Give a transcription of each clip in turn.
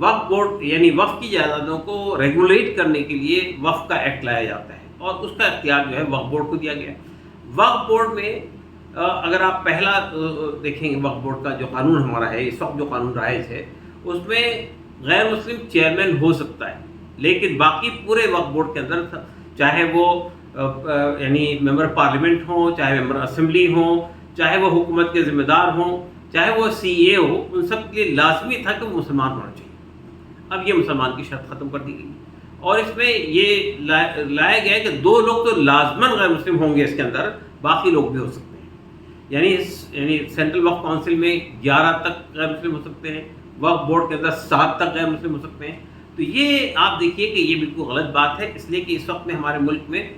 وقف بورڈ یعنی وقف کی جائیدادوں کو ریگولیٹ کرنے کے لیے وقف کا ایکٹ لایا جاتا ہے اور اس کا اختیار جو ہے وقف بورڈ کو دیا گیا ہے. وقف بورڈ میں اگر آپ پہلا دیکھیں گے وقف بورڈ کا جو قانون ہمارا ہے اس وقت جو قانون رائج ہے اس میں غیر مسلم چیئرمین ہو سکتا ہے, لیکن باقی پورے وقف بورڈ کے اندر چاہے وہ یعنی ممبر پارلیمنٹ ہوں, چاہے ممبر اسمبلی ہوں, چاہے وہ حکومت کے ذمہ دار ہوں, چاہے وہ سی اے ہو, ان سب کے لیے لازمی تھا کہ وہ مسلمان ہونا چاہیے. اب یہ مسلمان کی شرط ختم کر دی گئی اور اس میں یہ لایا گیا ہے کہ 2 لوگ تو لازماً غیر مسلم ہوں گے اس کے اندر, باقی لوگ بھی ہو سکتے ہیں. یعنی سینٹرل وقف کونسل میں 11 تک غیر مسلم ہو سکتے ہیں, وقف بورڈ کے اندر 7 تک غیر مسلم ہو سکتے ہیں. تو یہ آپ دیکھیے کہ یہ بالکل غلط بات ہے, اس لیے کہ اس وقت میں ہمارے ملک میں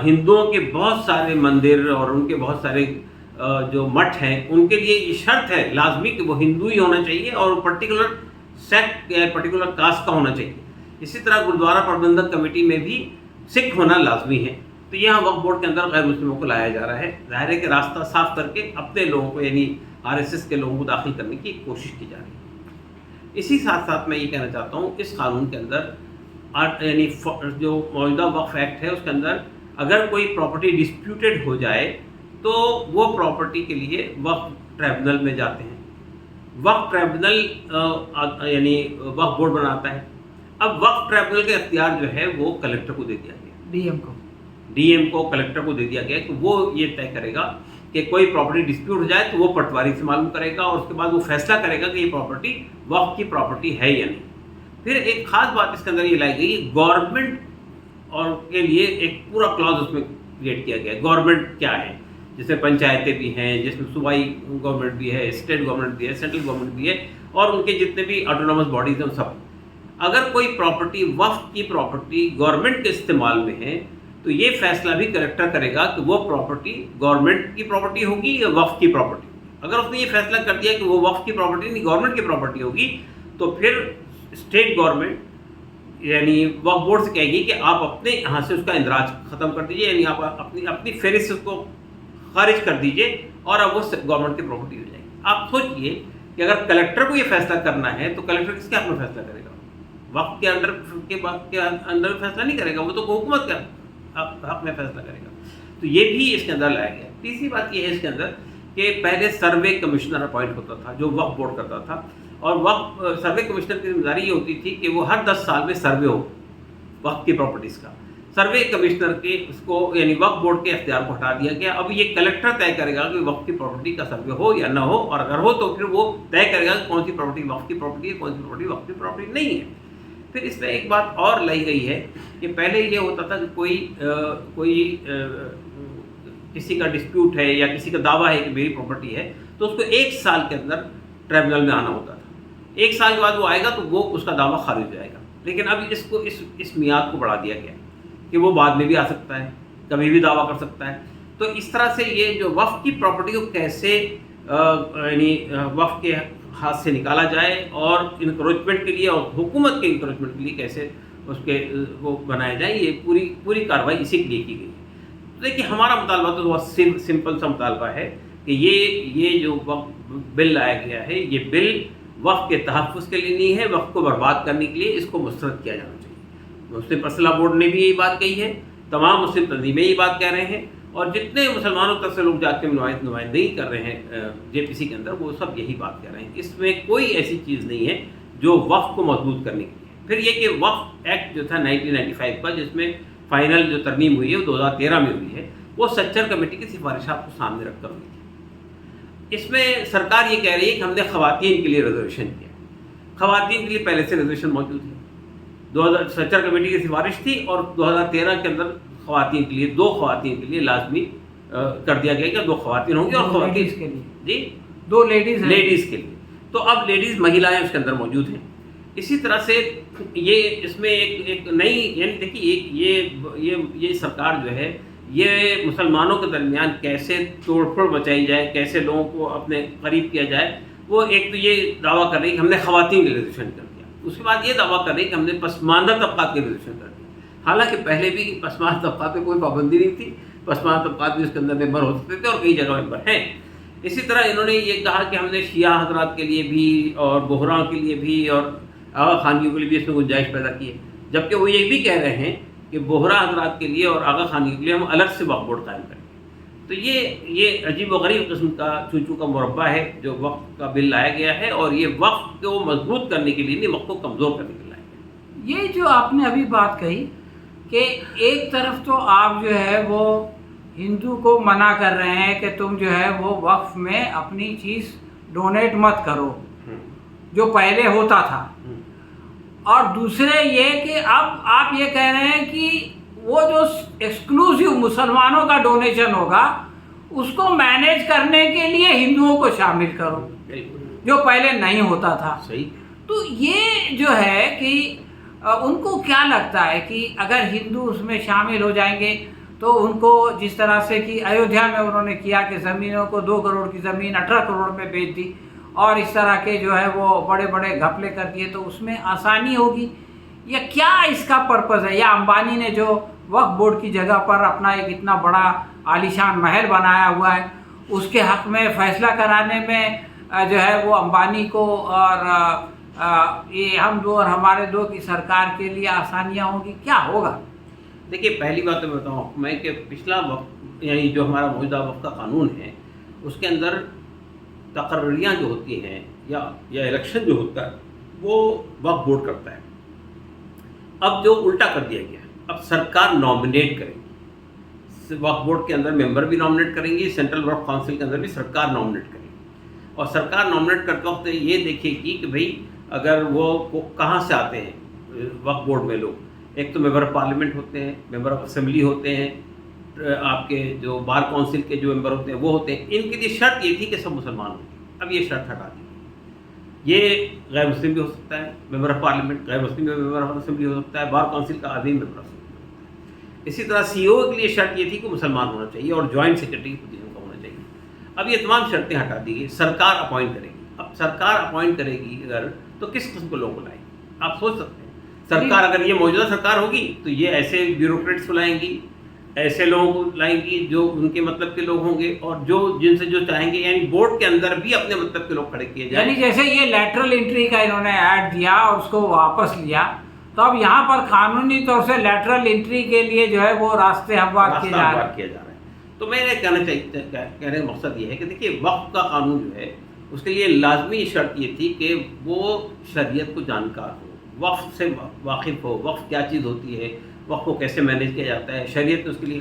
ہندوؤں کے بہت سارے مندر اور ان کے بہت سارے جو مٹھ ہیں ان کے لیے یہ شرط ہے لازمی کہ وہ ہندو ہی ہونا چاہیے اور پرٹیکولر سیکٹ یا پرٹیکولر کاسٹ کا ہونا چاہیے. اسی طرح گرودوارا پربندھک کمیٹی میں بھی سکھ ہونا لازمی ہے. تو یہاں وقف بورڈ کے اندر غیر مسلموں کو لایا جا رہا ہے, ظاہر ہے کہ راستہ صاف کر کے اپنے لوگوں کو یعنی RSS کے لوگوں کو داخل کرنے کی کوشش کی جا رہی ہے. اسی ساتھ ساتھ میں یہ کہنا چاہتا ہوں اس قانون کے اندر یعنی جو موجودہ وقف ایکٹ ہے اس کے اندر اگر کوئی پراپرٹی ڈسپیوٹیڈ ہو جائے تو وہ پراپرٹی کے لیے وقف ٹریبونل میں جاتے ہیں. وقف ٹریبونل یعنی وقف بورڈ بناتا ہے. اب وقف ٹریبونل کا اختیار جو ہے وہ کلیکٹر کو دے دیا گیا, ڈی ایم کو کلیکٹر کو دے دیا گیا کہ وہ یہ طے کرے گا کہ کوئی پراپرٹی ڈسپیوٹ ہو جائے تو وہ پٹواری سے معلوم کرے گا اور اس کے بعد وہ فیصلہ کرے گا کہ یہ پراپرٹی وقف کی پراپرٹی ہے یا نہیں. پھر ایک خاص بات اس کے اندر یہ لائی گئی, گورنمنٹ اور کے لیے ایک پورا کلاز اس میں کریٹ کیا گیا ہے. گورنمنٹ کیا ہے, جس میں پنچایتیں بھی ہیں, جس میں صوبائی گورنمنٹ بھی ہے, اسٹیٹ گورنمنٹ بھی ہے, سینٹرل گورنمنٹ بھی ہے اور ان کے جتنے بھی آٹونومس باڈیز ہیں سب. اگر کوئی پراپرٹی وقف کی پراپرٹی گورنمنٹ کے استعمال میں ہے تو یہ فیصلہ بھی کلیکٹر کرے گا کہ وہ پراپرٹی گورنمنٹ کی پراپرٹی ہوگی یا وقف کی پراپرٹی. اگر اس نے یہ فیصلہ کر دیا کہ وہ وقف کی پراپرٹی نہیں گورنمنٹ کی پراپرٹی ہوگی تو پھر اسٹیٹ گورنمنٹ یعنی وقف بورڈ سے کہے گی کہ آپ اپنے یہاں سے اس کا اندراج ختم کر دیجیے, یعنی آپ اپنی فہرست سے اس کو خارج کر دیجیے اور اب وہ گورنمنٹ کی پراپرٹی ہو جائے گی. آپ سوچئے کہ اگر کلیکٹر کو یہ فیصلہ کرنا ہے تو کلیکٹر کس کے حق میں فیصلہ کرے گا؟ وقف کے اندر فیصلہ نہیں کرے گا, وہ تو حکومت کا حق میں فیصلہ کرے گا. تو یہ بھی اس کے اندر لایا گیا. تیسری بات یہ ہے اس کے اندر کہ پہلے سروے کمشنر اپوائنٹ ہوتا تھا جو وقف بورڈ کرتا تھا, اور وقف سروے کمشنر کی ذمہ داری یہ ہوتی تھی کہ وہ ہر 10 سال میں سروے ہو وقف کی پراپرٹیز کا. سروے کمشنر کے اس کو یعنی وقف بورڈ کے اختیار کو ہٹا دیا گیا. اب یہ کلیکٹر طے کرے گا کہ وقف کی پراپرٹی کا سروے ہو یا نہ ہو, اور اگر ہو تو پھر وہ طے کرے گا کہ کون سی پراپرٹی وقف کی پراپرٹی ہے, کون سی پراپرٹی وقف کی پراپرٹی نہیں ہے. پھر اس میں ایک بات اور لائی گئی ہے کہ پہلے یہ ہوتا تھا کہ کوئی کسی کا ڈسپیوٹ ہے یا کسی کا دعویٰ ہے کہ میری پراپرٹی ہے تو اس کو 1 سال کے اندر ٹریبونل میں آنا ہوتا تھا. 1 سال کے بعد وہ آئے گا تو وہ اس کا دعویٰ خارج ہو جائے گا. لیکن اب اس کو اس میعاد کو بڑھا دیا گیا کہ وہ بعد میں بھی آ سکتا ہے, کبھی بھی دعویٰ کر سکتا ہے. تو اس طرح سے یہ جو وقف کی پراپرٹی کو کیسے یعنی وقف کے ہاتھ سے نکالا جائے اور انکروچمنٹ کے لیے اور حکومت کے انکروچمنٹ کے لیے کیسے اس کے وہ بنائے جائیں, یہ پوری کارروائی اسی کے لیے کی گئی. تو دیکھیے ہمارا مطالبہ تو بہت سمپل سا مطالبہ ہے کہ یہ جو وقف بل لایا گیا ہے یہ بل وقف کے تحفظ کے لیے نہیں ہے, وقف کو برباد کرنے کے لیے اس کو مسترد کیا جانا چاہیے. مسلم اصلاح بورڈ نے بھی یہی بات کہی ہے, تمام مسلم تنظیمیں یہی بات کہہ رہے ہیں, اور جتنے مسلمانوں تک سے لوگ جا کے نمائندگی کر رہے ہیں JPC کے اندر وہ سب یہی بات کہہ رہے ہیں. اس میں کوئی ایسی چیز نہیں ہے جو وقف کو مضبوط کرنے کے لیے. پھر یہ کہ وقف ایکٹ جو تھا 1995 کا جس میں فائنل جو ترمیم ہوئی ہے وہ 2013 میں ہوئی ہے, وہ سچر کمیٹی کی سفارشات کو سامنے رکھ کر ہوئی تھی. اس میں سرکار یہ کہہ رہی ہے کہ ہم نے خواتین کے لیے ریزرویشن کیا. خواتین کے لیے پہلے سے ریزرویشن موجود ہے, سچر کمیٹی کی سفارش تھی اور 2013 کے اندر خواتین کے لیے 2 خواتین کے لیے لازمی کر دیا گیا کہ 2 خواتین ہوں گی اور خواتین کے لیے جی 2 لیڈیز کے لیے. تو اب لیڈیز مہیلائیں اس کے اندر موجود ہیں. اسی طرح سے یہ اس میں ایک نئی یعنی دیکھیے یہ سرکار جو ہے یہ مسلمانوں کے درمیان کیسے توڑ پھوڑ مچائی جائے, کیسے لوگوں کو اپنے قریب کیا جائے. وہ ایک تو یہ دعویٰ کر رہی ہے کہ ہم نے خواتین کے لیے ریزرویشن کر دیا, اس کے بعد یہ دعویٰ کر رہی ہے کہ ہم نے پسماندہ طبقات کے لیے ریزرویشن کر دیا. حالانکہ پہلے بھی پسماندہ طبقات پہ کوئی پابندی نہیں تھی, پسماندہ طبقات بھی اس کے اندر ممبر ہو سکتے تھے اور کئی جگہ ممبر ہیں. اسی طرح انہوں نے یہ کہا کہ ہم نے شیعہ حضرات کے لیے بھی اور بحراں کے لیے بھی اور آغا خانگیوں کے لیے بھی اس میں گنجائش پیدا کی ہے، جبکہ وہ یہ بھی کہہ رہے ہیں کہ بوہرا حضرات کے لیے اور آغا خانگیوں کے لیے ہم الگ سے وقف بورڈ قائم کریں گے۔ تو یہ عجیب و غریب قسم کا چوچو کا مربع ہے جو وقف کا بل لایا گیا ہے، اور یہ وقف کو مضبوط کرنے کے لیے نہیں، وقف کو کمزور کرنے کے لیے لایا گیا۔ یہ جو آپ نے ابھی بات کہی کہ ایک طرف تو آپ جو ہے وہ ہندو کو منع کر رہے ہیں کہ تم جو ہے وہ وقف میں اپنی چیز ڈونیٹ مت کرو جو پہلے ہوتا تھا، اور دوسرے یہ کہ اب آپ یہ کہہ رہے ہیں کہ وہ جو ایکسکلوسیو مسلمانوں کا ڈونیشن ہوگا اس کو مینیج کرنے کے لیے ہندوؤں کو شامل کرو جو پہلے نہیں ہوتا تھا۔ صحیح۔ تو یہ جو ہے کہ ان کو کیا لگتا ہے کہ اگر ہندو اس میں شامل ہو جائیں گے تو ان کو جس طرح سے کہ ایودھیا میں انہوں نے کیا کہ زمینوں کو 2 کروڑ کی زمین 18 کروڑ میں بیچ دی، اور اس طرح کے جو ہے وہ بڑے بڑے گھپلے کر دیے، تو اس میں آسانی ہوگی، یا کیا اس کا پرپز ہے؟ یا امبانی نے جو وقف بورڈ کی جگہ پر اپنا ایک اتنا بڑا عالیشان محل بنایا ہوا ہے، اس کے حق میں فیصلہ کرانے میں جو ہے وہ امبانی کو اور یہ ہم دو اور ہمارے دو کی سرکار کے لیے آسانیاں ہوں گی؟ کیا ہوگا؟ دیکھیے، پہلی بات تو میں بتاؤں میں کہ پچھلا وقت یعنی جو ہمارا موجودہ وقت کا قانون ہے اس کے اندر تقرریاں جو ہوتی ہیں یا الیکشن جو ہوتا ہے وہ وقف بورڈ کرتا ہے۔ اب جو الٹا کر دیا گیا، اب سرکار نامنیٹ کرے گی، وقف بورڈ کے اندر ممبر بھی نامنیٹ کریں گی، سینٹرل وقف کونسل کے اندر بھی سرکار نامنیٹ کرے گی، اور سرکار نامنیٹ کرتے وقت یہ دیکھے گی کہ بھئی اگر وہ کہاں سے آتے ہیں وقف بورڈ میں لوگ، ایک تو ممبر آف پارلیمنٹ ہوتے ہیں، ممبر آف اسمبلی ہوتے ہیں، آپ کے جو بار کونسل کے جو ممبر ہوتے ہیں وہ ہوتے ہیں، ان کے لیے شرط یہ تھی کہ سب مسلمان ہوں گے، اب یہ شرط ہٹا دی۔ یہ غیر مسلم بھی ہو سکتا ہے ممبر آف پارلیمنٹ، غیر مسلم بھی ممبر آف اسمبلی ہو سکتا ہے، بار کونسل کا آدمی ممبر آف اسمبلی ہو سکتا ہے۔ اسی طرح سی او کے لیے شرط یہ تھی کہ مسلمان ہونا چاہیے اور جوائنٹ سیکرٹری کی پوزیشن کا ہونا چاہیے۔ اب یہ تمام شرطیں ہٹا دی گئی، سرکار اپوائنٹ کرے گی۔ اب سرکار اپوائنٹ کرے گی اگر تو کس قسم کے لوگ بلائیں گی؟ آپ سوچ سکتے ہیں، سرکار اگر یہ موجودہ سرکار ہوگی تو یہ ایسے بیوروکریٹس بلائیں گی، ایسے لوگوں کو لائیں گی جو ان کے مطلب کے لوگ ہوں گے، اور جو جن سے جو چاہیں گے، یعنی بورڈ کے اندر بھی اپنے مطلب کے لوگ کھڑے کیے جائیں۔ یعنی جیسے یہ لیٹرل انٹری کا انہوں نے ایڈ دیا اور اس کو واپس لیا، تو اب یہاں پر قانونی طور سے لیٹرل انٹری کے لیے جو ہے وہ راستے ہموار کیے جا رہے ہیں۔ تو میں نے کہنے کا مقصد یہ ہے کہ دیکھیے، وقف کا قانون جو ہے اس کے لیے لازمی شرط یہ تھی کہ وہ شریعت کو جانکار ہو، وقف سے واقف ہو، وقف کیا چیز ہوتی ہے، وقف کو کیسے مینیج کیا جاتا ہے، شریعت نے اس کے لیے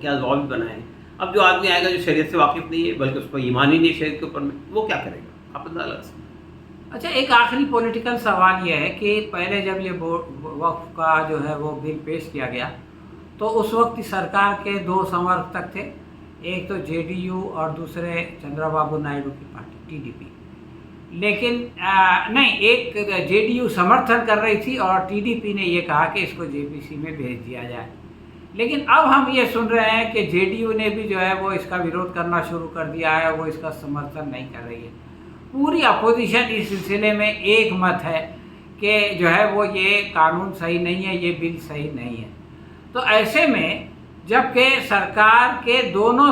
کیا ضوابط بنائے ہیں۔ اب جو آدمی آئے گا جو شریعت سے واقف نہیں ہے، بلکہ اس کو ایمان ہی نہیں ہے شریعت کے اوپر میں، وہ کیا کرے گا؟ آپ اندازہ لگا سکتے ہیں۔ اچھا، ایک آخری پولیٹیکل سوال یہ ہے کہ پہلے جب یہ وقف کا جو ہے وہ بل پیش کیا گیا تو اس وقت کی سرکار کے 2 سمرتھک تھے، ایک تو جے ڈی یو اور دوسرے چندرا بابو نائیڈو کی پارٹی ٹی ڈی پی، لیکن نہیں، ایک جے ڈی یو سمرتھن کر رہی تھی اور ٹی ڈی پی نے یہ کہا کہ اس کو جے پی سی میں بھیج دیا جائے۔ لیکن اب ہم یہ سن رہے ہیں کہ جے ڈی یو نے بھی جو ہے وہ اس کا وروଧ کرنا شروع کر دیا ہے، وہ اس کا سمرتھن نہیں کر رہی ہے۔ پوری اپوزیشن اس سلسلے میں ایک مت ہے کہ جو ہے وہ یہ قانون صحیح نہیں ہے، یہ بل صحیح نہیں ہے۔ تو ایسے میں جب کہ سرکار کے دونوں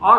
اور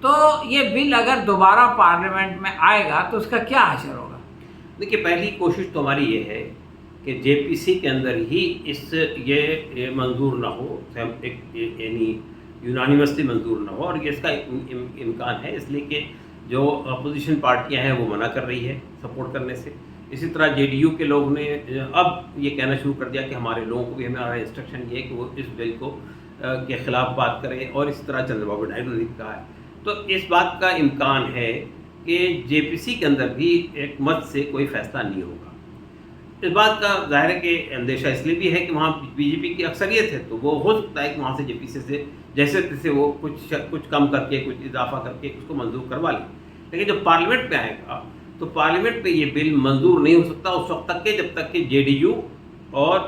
تو یہ بل اگر دوبارہ پارلیمنٹ میں آئے گا تو اس کا کیا اثر ہوگا؟ دیکھیے، پہلی کوشش تو ہماری یہ ہے کہ جے پی سی کے اندر ہی یہ منظور نہ ہو، یعنی یونانیمسلی منظور نہ ہو، اور یہ اس کا امکان ہے، اس لیے کہ جو اپوزیشن پارٹیاں ہیں وہ منع کر رہی ہے سپورٹ کرنے سے۔ اسی طرح جے ڈی یو کے لوگ نے اب یہ کہنا شروع کر دیا کہ ہمارے لوگوں کو بھی ہمارا انسٹرکشن یہ ہے کہ وہ اس بل کو کے خلاف بات کریں، اور اس طرح چندر بابو نائیڈو نے کہا ہے۔ تو اس بات کا امکان ہے کہ جے پی سی کے اندر بھی ایک مت سے کوئی فیصلہ نہیں ہوگا۔ اس بات کا ظاہر ہے کہ اندیشہ اس لیے بھی ہے کہ وہاں بی جے پی کی اکثریت ہے، تو وہ ہو سکتا ہے کہ وہاں سے جے پی سی سے جیسے تیسے وہ کچھ کم کر کے، کچھ اضافہ کر کے اس کو منظور کروا لیں۔ لیکن جب پارلیمنٹ میں آئے گا تو پارلیمنٹ میں یہ بل منظور نہیں ہو سکتا اس وقت تک کہ جب تک کہ جے ڈی یو اور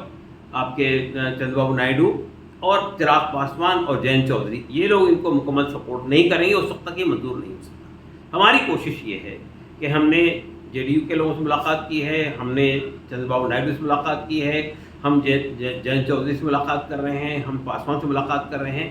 آپ کے چندر بابو نائیڈو اور چراغ پاسوان اور جینت چودھری یہ لوگ ان کو مکمل سپورٹ نہیں کریں گے، اس وقت تک یہ منظور نہیں ہو سکتا۔ ہماری کوشش یہ ہے کہ ہم نے جے ڈی یو کے لوگوں سے ملاقات کی ہے، ہم نے چندر بابو نائیڈو سے ملاقات کی ہے، ہم جینت چودھری سے ملاقات کر رہے ہیں، ہم پاسوان سے ملاقات کر رہے ہیں،